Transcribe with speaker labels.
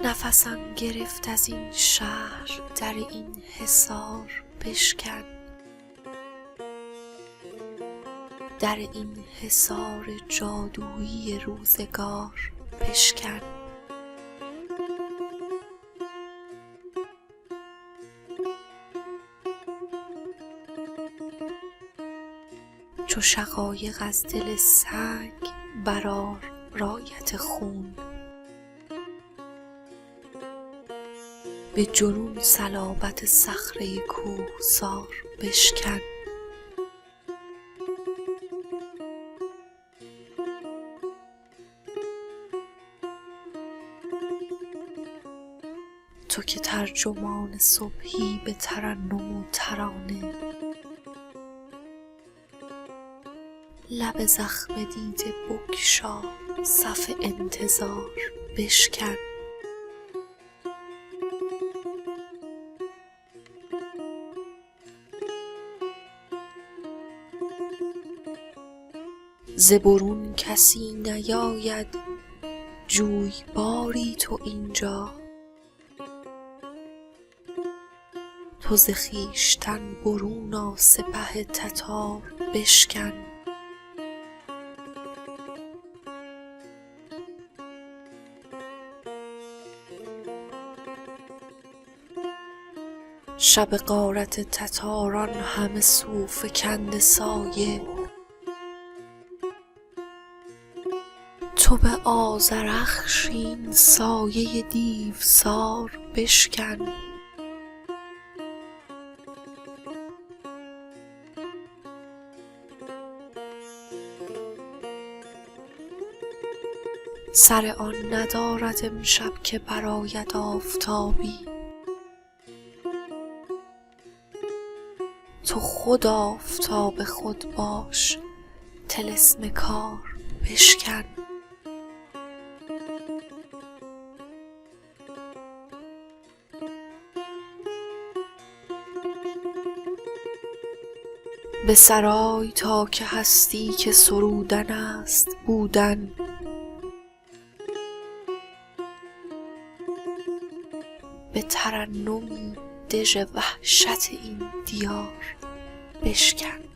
Speaker 1: نفسم گرفت از این شهر، در این حصار بشکن. در این حصار جادویی روزگار بشکن. چو شقایق از دل سنگ برآر رایت خون، به جنون صلابت صخره کوهسار بشکن. تو که ترجمان صبحی به ترنم و ترانه، لب زخم دیده بگشا صف انتظار بشکن. ز برون کسی نیاید جویباری تو اینجا، تو ز خویشتن برون آ سپه تتار بشکن. شب غارت تتاران همه سو فکنده سایه، تو به آذرخش این سایه دیوسار بشکن. سر آن ندارد امشب که برآید آفتابی، تو خود آفتاب خود باش طلسم کار بشکن. به سرای تا که هستی که سرودن است بودن، به ترنمی دژ وحشت این دیار بشکن.